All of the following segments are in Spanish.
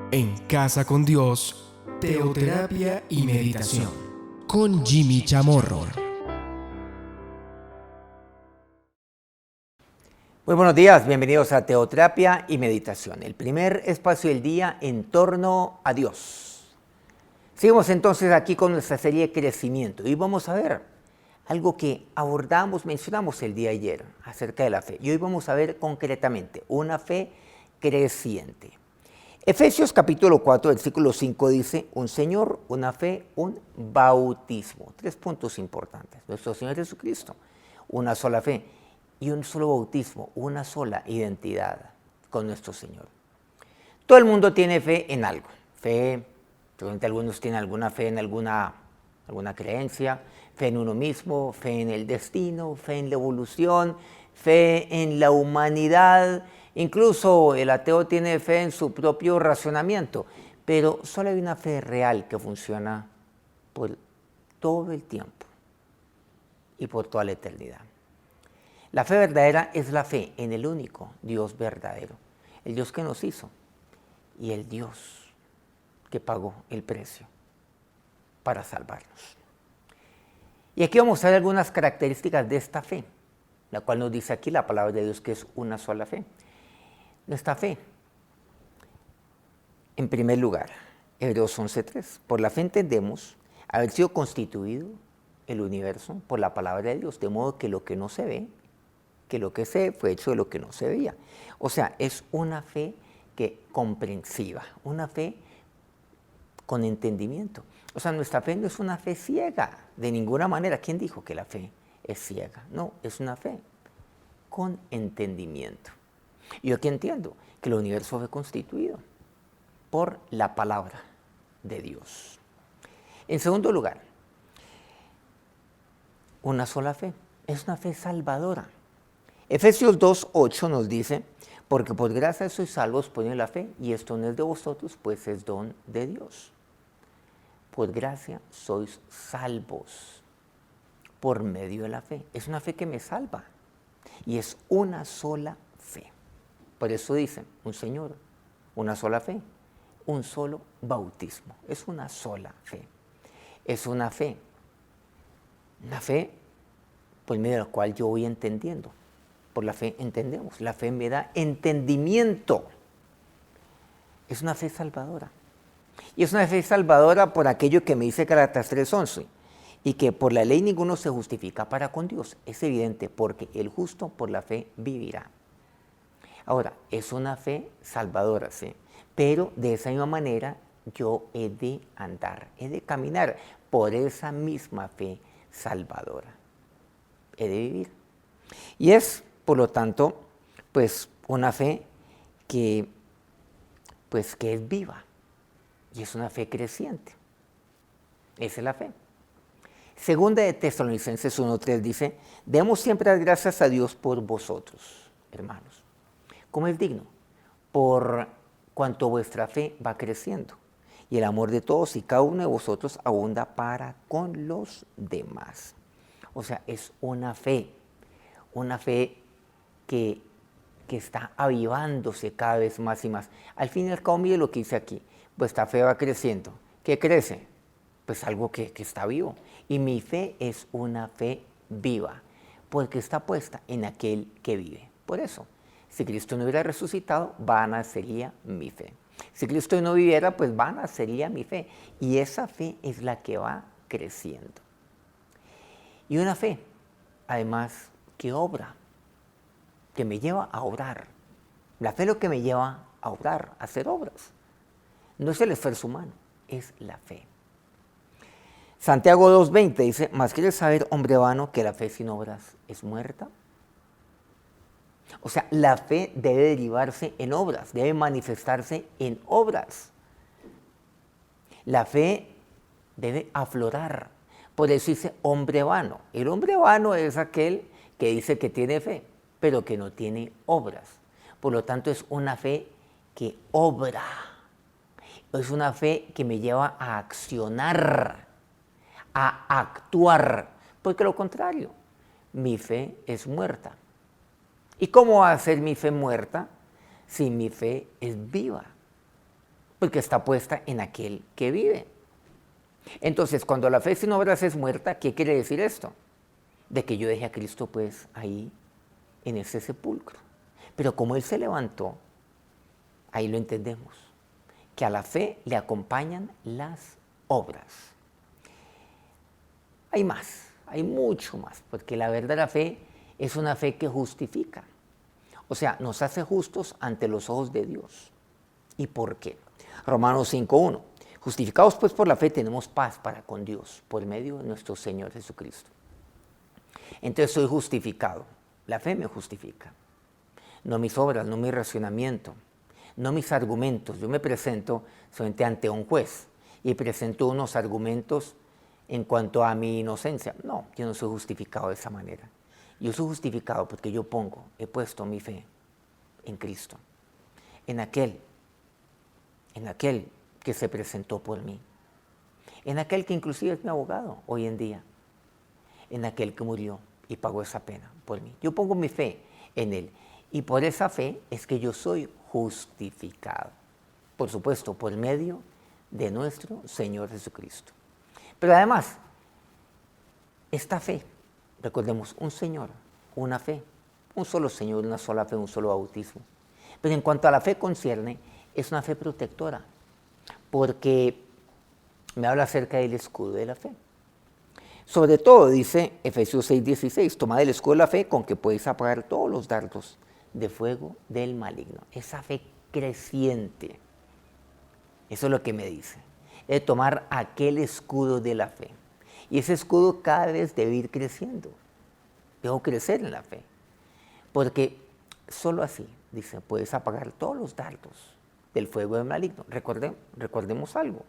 En Casa con Dios, teoterapia y meditación, con Jimmy Chamorro. Muy buenos días, bienvenidos a Teoterapia y Meditación, el primer espacio del día en torno a Dios. Seguimos entonces aquí con nuestra serie de crecimiento y vamos a ver algo que mencionamos el día de ayer acerca de la fe. Y hoy vamos a ver concretamente una fe creciente. Efesios capítulo 4, versículo 5 dice, un Señor, una fe, un bautismo. 3 puntos importantes. Nuestro Señor Jesucristo, una sola fe y un solo bautismo, una sola identidad con nuestro Señor. Todo el mundo tiene fe en algo. Fe, seguramente algunos tienen alguna fe en alguna creencia, fe en uno mismo, fe en el destino, fe en la evolución, fe en la humanidad. Incluso el ateo tiene fe en su propio razonamiento, pero solo hay una fe real que funciona por todo el tiempo y por toda la eternidad. La fe verdadera es la fe en el único Dios verdadero, el Dios que nos hizo y el Dios que pagó el precio para salvarnos. Y aquí vamos a ver algunas características de esta fe, la cual nos dice aquí la palabra de Dios que es una sola fe. Nuestra fe, en primer lugar, Hebreos 11:3, por la fe entendemos haber sido constituido el universo por la palabra de Dios, de modo que lo que no se ve, que lo que se ve fue hecho de lo que no se veía. O sea, es una fe comprensiva, una fe con entendimiento. O sea, nuestra fe no es una fe ciega, de ninguna manera. ¿Quién dijo que la fe es ciega? No, es una fe con entendimiento. Y yo aquí entiendo que el universo fue constituido por la palabra de Dios. En segundo lugar, una sola fe, es una fe salvadora. Efesios 2:8 nos dice, porque por gracia sois salvos por la fe, y esto no es de vosotros, pues es don de Dios. Por gracia sois salvos por medio de la fe. Es una fe que me salva y es una sola fe. Por eso dice, un Señor, una sola fe, un solo bautismo. Es una sola fe. Es una fe por medio de la cual yo voy entendiendo. Por la fe entendemos. La fe me da entendimiento. Es una fe salvadora. Y es una fe salvadora por aquello que me dice Gálatas 3:11. Y que por la ley ninguno se justifica para con Dios. Es evidente porque el justo por la fe vivirá. Ahora, es una fe salvadora, ¿sí? Pero de esa misma manera yo he de andar, he de caminar por esa misma fe salvadora. He de vivir. Y es, por lo tanto, pues una fe que es viva y es una fe creciente. Esa es la fe. Segunda de Tesalonicenses 1:3 dice, demos siempre las gracias a Dios por vosotros, hermanos, como es digno, por cuanto vuestra fe va creciendo y el amor de todos y cada uno de vosotros abunda para con los demás. O sea, es una fe que está avivándose cada vez más y más. Al fin y al cabo, mire lo que dice aquí, vuestra fe va creciendo. ¿Qué crece? Pues algo que está vivo. Y mi fe es una fe viva, porque está puesta en aquel que vive. Por eso, si Cristo no hubiera resucitado, vana sería mi fe. Si Cristo no viviera, pues vana sería mi fe. Y esa fe es la que va creciendo. Y una fe, además, que obra, que me lleva a obrar. La fe es lo que me lleva a obrar, a hacer obras. No es el esfuerzo humano, es la fe. Santiago 2:20 dice, ¿mas quieres saber, hombre vano, que la fe sin obras es muerta? O sea, la fe debe derivarse en obras, debe manifestarse en obras. La fe debe aflorar. Por eso dice hombre vano. El hombre vano es aquel que dice que tiene fe, pero que no tiene obras. Por lo tanto, es una fe que obra. Es una fe que me lleva a accionar, a actuar. Porque lo contrario, mi fe es muerta. ¿Y cómo va a ser mi fe muerta si mi fe es viva? porque está puesta en aquel que vive. Entonces, cuando la fe sin obras es muerta, ¿qué quiere decir esto? De que yo dejé a Cristo pues ahí, en ese sepulcro. Pero como Él se levantó, ahí lo entendemos, que a la fe le acompañan las obras. Hay más, hay mucho más, porque la verdadera fe es una fe que justifica. O sea, nos hace justos ante los ojos de Dios. ¿Y por qué? Romanos 5:1. Justificados pues por la fe tenemos paz para con Dios por medio de nuestro Señor Jesucristo. Entonces soy justificado. La fe me justifica. No mis obras, no mi razonamiento, no mis argumentos. Yo me presento solamente ante un juez y presento unos argumentos en cuanto a mi inocencia. No, yo no soy justificado de esa manera. Yo soy justificado porque yo he puesto mi fe en Cristo, en aquel que se presentó por mí, en aquel que inclusive es mi abogado hoy en día, en aquel que murió y pagó esa pena por mí. Yo pongo mi fe en Él y por esa fe es que yo soy justificado, por supuesto, por medio de nuestro Señor Jesucristo. Pero además, esta fe, recordemos, un Señor, una fe, un solo Señor, una sola fe, un solo bautismo. Pero en cuanto a la fe concierne, es una fe protectora, porque me habla acerca del escudo de la fe. Sobre todo, dice Efesios 6:16, tomad el escudo de la fe con que podéis apagar todos los dardos de fuego del maligno. Esa fe creciente, eso es lo que me dice, es tomar aquel escudo de la fe. Y ese escudo cada vez debe ir creciendo. Debo crecer en la fe, porque solo así, dice, puedes apagar todos los dardos del fuego del maligno. Recordemos algo,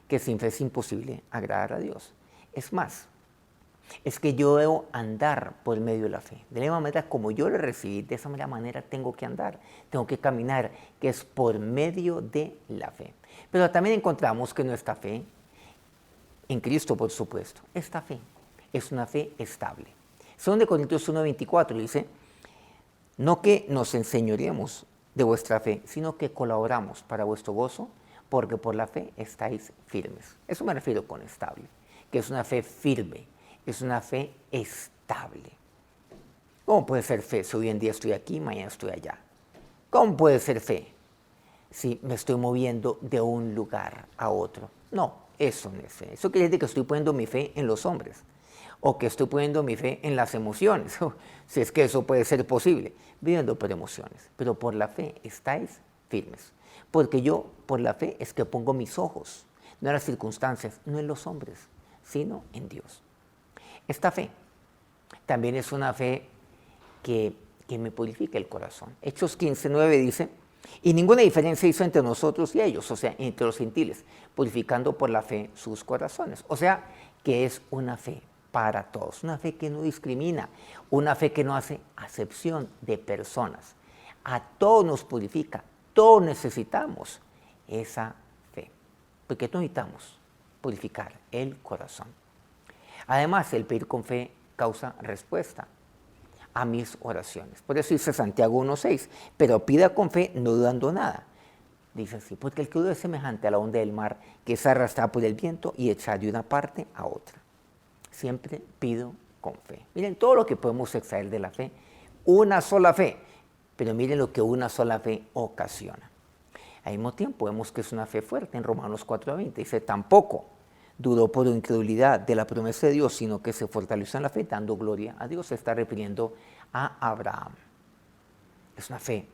que sin fe es imposible agradar a Dios. Es más, es que yo debo andar por medio de la fe. De la misma manera como yo la recibí, de esa manera tengo que andar, tengo que caminar, que es por medio de la fe. Pero también encontramos que nuestra fe, en Cristo por supuesto, esta fe es una fe estable. 2 Corintios 1:24 dice, no que nos enseñoreemos de vuestra fe, sino que colaboramos para vuestro gozo, porque por la fe estáis firmes. Eso me refiero con estable, que es una fe firme, es una fe estable. ¿Cómo puede ser fe si hoy en día estoy aquí, mañana estoy allá? ¿Cómo puede ser fe si me estoy moviendo de un lugar a otro? No, eso no es fe. Eso quiere decir que estoy poniendo mi fe en los hombres, o que estoy poniendo mi fe en las emociones, si es que eso puede ser posible, viviendo por emociones. Pero por la fe estáis firmes, porque yo por la fe es que pongo mis ojos, no en las circunstancias, no en los hombres, sino en Dios. Esta fe también es una fe que me purifica el corazón. Hechos 15:9 dice, y ninguna diferencia hizo entre nosotros y ellos, o sea, entre los gentiles, purificando por la fe sus corazones. O sea, que es una fe para todos, una fe que no discrimina, una fe que no hace acepción de personas. A todos nos purifica, todos necesitamos esa fe, porque todos necesitamos purificar el corazón. Además, el pedir con fe causa respuesta a mis oraciones. Por eso dice Santiago 1:6, pero pida con fe, no dudando nada. Dice así, porque el que duda es semejante a la onda del mar, que es arrastrada por el viento y echada de una parte a otra. Siempre pido con fe. Miren todo lo que podemos extraer de la fe, una sola fe, pero miren lo que una sola fe ocasiona. Al mismo tiempo vemos que es una fe fuerte en Romanos 4:20, dice, tampoco dudó por incredulidad de la promesa de Dios, sino que se fortaleció en la fe, dando gloria a Dios. Se está refiriendo a Abraham. Es una fe.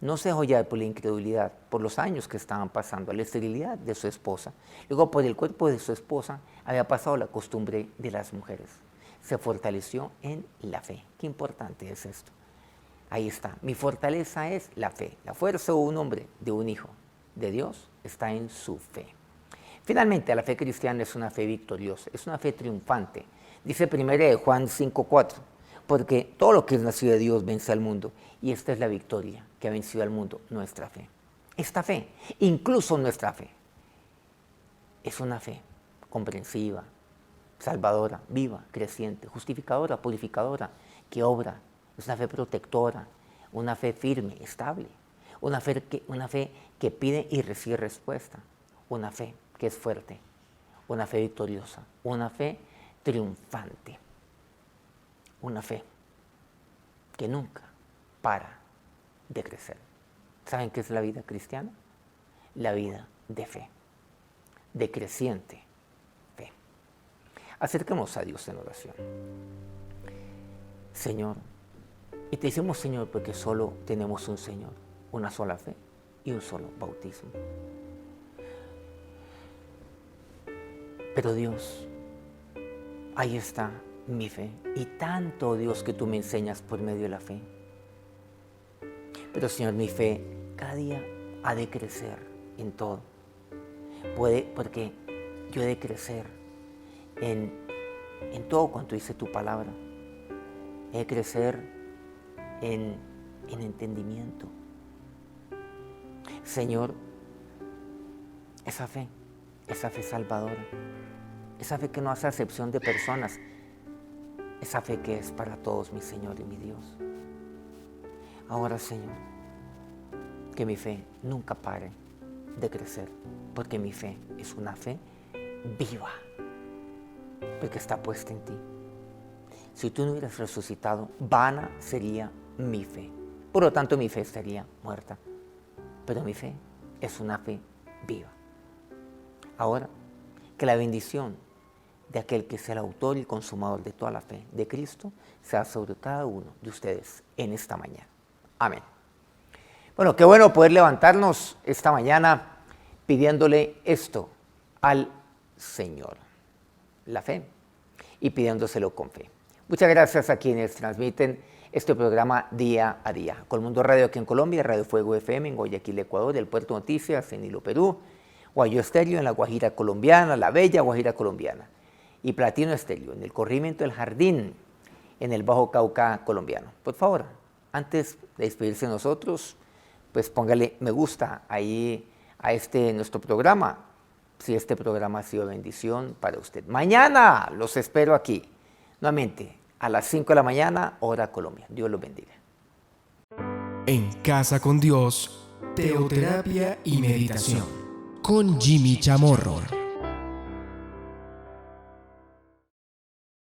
No se dejó ya por la incredulidad, por los años que estaban pasando, la esterilidad de su esposa. Luego por el cuerpo de su esposa había pasado la costumbre de las mujeres. Se fortaleció en la fe. Qué importante es esto. Ahí está. Mi fortaleza es la fe. La fuerza de un hombre, de un hijo de Dios, está en su fe. Finalmente, la fe cristiana es una fe victoriosa, es una fe triunfante. Dice 1 Juan 5:4, porque todo lo que es nacido de Dios vence al mundo, y esta es la victoria que ha vencido al mundo, nuestra fe. Esta fe, incluso nuestra fe, es una fe comprensiva, salvadora, viva, creciente, justificadora, purificadora, que obra. Es una fe protectora, una fe firme, estable, Una fe que pide y recibe respuesta. Una fe que es fuerte. Una fe victoriosa. Una fe triunfante. Una fe que nunca para de crecer. ¿Saben qué es la vida cristiana? La vida de fe. De creciente fe. Acerquemos a Dios en oración. Señor, y te decimos Señor porque solo tenemos un Señor, una sola fe y un solo bautismo. Pero Dios, ahí está mi fe y tanto Dios que tú me enseñas por medio de la fe. Pero Señor, mi fe cada día ha de crecer en todo. Porque yo he de crecer en todo cuanto dice tu palabra. He de crecer en entendimiento. Señor, esa fe salvadora, esa fe que no hace acepción de personas, esa fe que es para todos, mi Señor y mi Dios. Ahora, Señor, que mi fe nunca pare de crecer, porque mi fe es una fe viva, porque está puesta en ti. Si tú no hubieras resucitado, vana sería mi fe. Por lo tanto, mi fe estaría muerta. Pero mi fe es una fe viva. Ahora, que la bendición de aquel que es el autor y consumador de toda la fe de Cristo sea sobre cada uno de ustedes en esta mañana. Amén. Bueno, qué bueno poder levantarnos esta mañana pidiéndole esto al Señor, la fe, y pidiéndoselo con fe. Muchas gracias a quienes transmiten este programa día a día. Colmundo Radio aquí en Colombia, Radio Fuego FM en Guayaquil, Ecuador, El Puerto Noticias en Hilo, Perú, Guayo Estéreo en la Guajira colombiana, la bella Guajira colombiana, y Platino Estéreo en el corregimiento del Jardín, en el Bajo Cauca colombiano. Por favor, antes de despedirse de nosotros, pues póngale me gusta ahí a nuestro programa, si este programa ha sido bendición para usted. Mañana los espero aquí, nuevamente, a las 5 de la mañana, hora Colombia. Dios los bendiga. En Casa con Dios, teoterapia y meditación con Jimmy Chamorro.